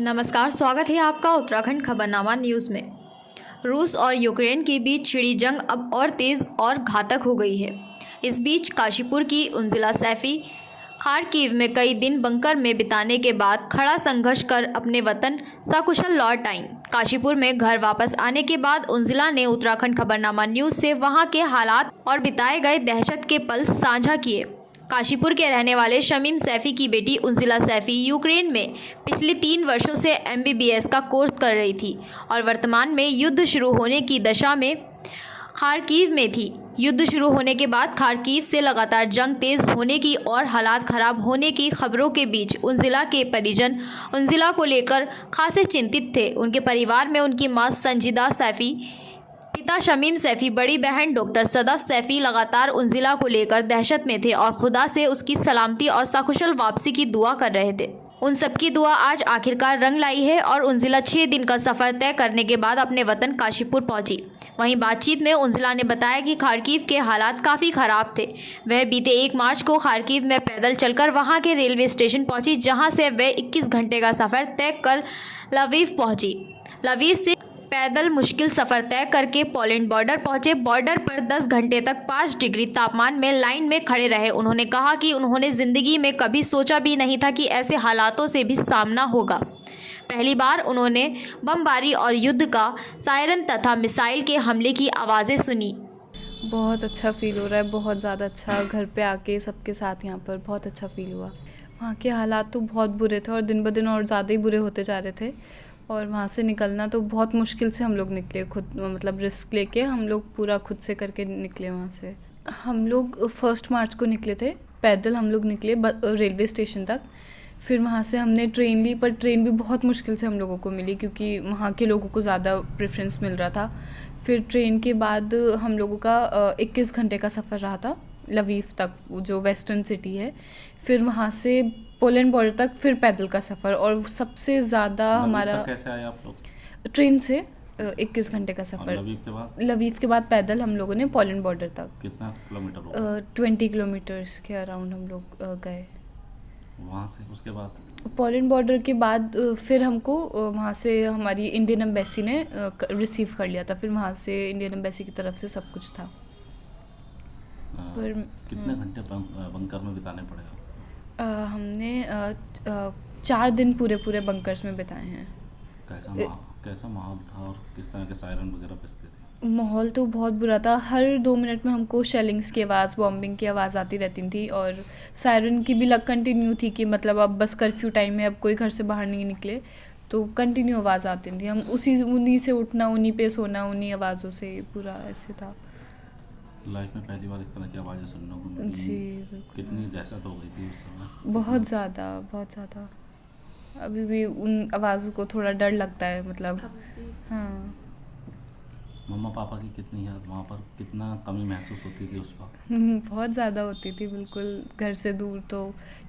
नमस्कार, स्वागत है आपका उत्तराखंड खबरनामा न्यूज़ में। रूस और यूक्रेन के बीच छिड़ी जंग अब और तेज़ और घातक हो गई है। इस बीच काशीपुर की उंजिला सैफी खार्किव में कई दिन बंकर में बिताने के बाद खड़ा संघर्ष कर अपने वतन सकुशल लौट आईं। काशीपुर में घर वापस आने के बाद उंजिला ने उत्तराखंड खबरनामा न्यूज़ से वहां के हालात और बिताए गए दहशत के पल साझा किए। काशीपुर के रहने वाले शमीम सैफी की बेटी उंजिला सैफी यूक्रेन में पिछले 3 वर्षों से MBBS का कोर्स कर रही थी और वर्तमान में युद्ध शुरू होने की दशा में खार्किव में थी। युद्ध शुरू होने के बाद खार्किव से लगातार जंग तेज होने की और हालात खराब होने की खबरों के बीच उंजिला के परिजन उंजिला को लेकर खासे चिंतित थे। उनके परिवार में उनकी मां संजीदा सैफी, पिता शमीम सैफी, बड़ी बहन डॉक्टर सदफ सैफी लगातार उंजिला को लेकर दहशत में थे और खुदा से उसकी सलामती और सकुशल वापसी की दुआ कर रहे थे। उन सबकी दुआ आज आखिरकार रंग लाई है और उंजिला 6 दिन का सफ़र तय करने के बाद अपने वतन काशीपुर पहुंची। वहीं बातचीत में उंजिला ने बताया कि खार्किव के हालात काफ़ी ख़राब थे। वह बीते 1 मार्च को खार्किव में पैदल चलकर वहां के रेलवे स्टेशन पहुंची, जहां से वह 21 घंटे का सफ़र तय कर लवीव पहुंची। लवीव से पैदल मुश्किल सफ़र तय करके पोलैंड बॉर्डर पहुंचे। बॉर्डर पर 10 घंटे तक 5 डिग्री तापमान में लाइन में खड़े रहे। उन्होंने कहा कि उन्होंने ज़िंदगी में कभी सोचा भी नहीं था कि ऐसे हालातों से भी सामना होगा। पहली बार उन्होंने बमबारी और युद्ध का सायरन तथा मिसाइल के हमले की आवाज़ें सुनी। बहुत अच्छा फील हो रहा है, बहुत ज़्यादा अच्छा। घर पे आके सबके साथ यहाँ पर बहुत अच्छा फील हुआ। वहाँ के हालात तो बहुत बुरे थे और दिन ब दिन और ज़्यादा ही बुरे होते जा रहे थे और वहाँ से निकलना तो बहुत मुश्किल से हम लोग निकले, खुद मतलब रिस्क लेके हम लोग पूरा खुद से करके निकले वहाँ से। हम लोग 1 मार्च को निकले थे, पैदल हम लोग निकले रेलवे स्टेशन तक। फिर वहाँ से हमने ट्रेन ली, पर ट्रेन भी बहुत मुश्किल से हम लोगों को मिली क्योंकि वहाँ के लोगों को ज़्यादा प्रेफरेंस मिल रहा था। फिर ट्रेन के बाद हम लोगों का 21 घंटे का सफ़र रहा था लवीव तक, जो वेस्टर्न सिटी है। फिर वहाँ से पोलैंड बॉर्डर तक फिर पैदल का सफ़र, और सबसे ज़्यादा हमारा कैसे आए आप लोग? ट्रेन से 21 घंटे का सफ़र। लवीव के बाद पैदल हम लोगों ने पोलैंड बॉर्डर तक कितना किलोमीटर? 20 किलोमीटर्स के अराउंड हम लोग गए। वहाँ से उसके बाद पोलैंड बॉर्डर के बाद फिर हमको वहाँ से हमारी इंडियन एम्बेसी ने रिसीव कर लिया था। फिर वहाँ से इंडियन एम्बेसी की तरफ से सब कुछ था। पर कितने घंटे बंकर में बिताने पड़े? हमने 4 दिन पूरे बंकर्स में बिताए हैं। कैसा माहौल था और किस तरह के सायरन वगैरह बजते थे? माहौल तो बहुत बुरा था। हर 2 मिनट में हमको शेलिंग्स की आवाज़, बॉम्बिंग की आवाज़ आती रहती थी और सायरन की भी लग कंटिन्यू थी कि मतलब अब बस कर्फ्यू टाइम है, अब कोई घर से बाहर नहीं निकले, तो कंटिन्यू आवाज़ आती थी। हम उन्हीं से उठना, उन्हीं पे सोना, उन्हीं आवाज़ों से, पूरा ऐसे था। लाइफ में पहली बार इस तरह की आवाज़ें सुनने को मिली। जी, कितनी दहशत हो गई थी उस समय? बहुत ज़्यादा। अभी भी उन आवाज़ों को थोड़ा डर लगता है, मतलब हाँ। मम्मा पापा की कितनी याद, वहाँ पर कितना कमी महसूस होती थी उस वक्त? बहुत ज़्यादा होती थी, बिल्कुल। घर से दूर तो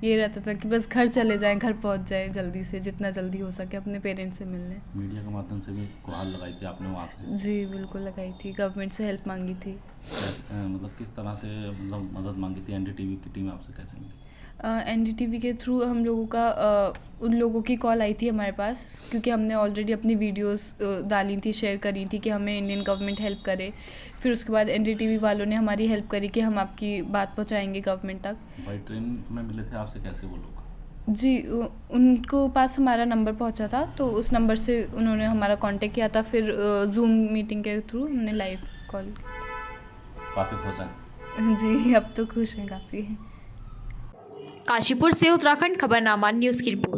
ये रहता था कि बस घर चले जाएं, घर पहुँच जाएं जल्दी से, जितना जल्दी हो सके अपने पेरेंट्स से मिलने। मीडिया के माध्यम से भी गुहार लगाई थी आपने वहाँ से? जी बिल्कुल लगाई थी, गवर्नमेंट से हेल्प मांगी थी। मतलब किस तरह से मतलब मदद मांगी थी? NDTV की टीम आपसे कैसे मिली? NDTV के थ्रू हम लोगों का उन लोगों की कॉल आई थी हमारे पास, क्योंकि हमने ऑलरेडी अपनी वीडियोस डाली थी, शेयर करी थी कि हमें इंडियन गवर्नमेंट हेल्प करे। फिर उसके बाद NDTV वालों ने हमारी हेल्प करी कि हम आपकी बात पहुंचाएंगे गवर्नमेंट तक। भाई ट्रेन में मिले थे आपसे, कैसे वो लोग? जी, उनको पास हमारा नंबर पहुंचा था, तो उस नंबर से उन्होंने हमारा कांटेक्ट किया था। फिर जूम मीटिंग के थ्रू हमने लाइव कॉल। काफ़ी खुश हैं? जी, अब तो खुश हैं काफ़ी। काशीपुर से उत्तराखंड खबरनामा न्यूज़ की रिपोर्ट।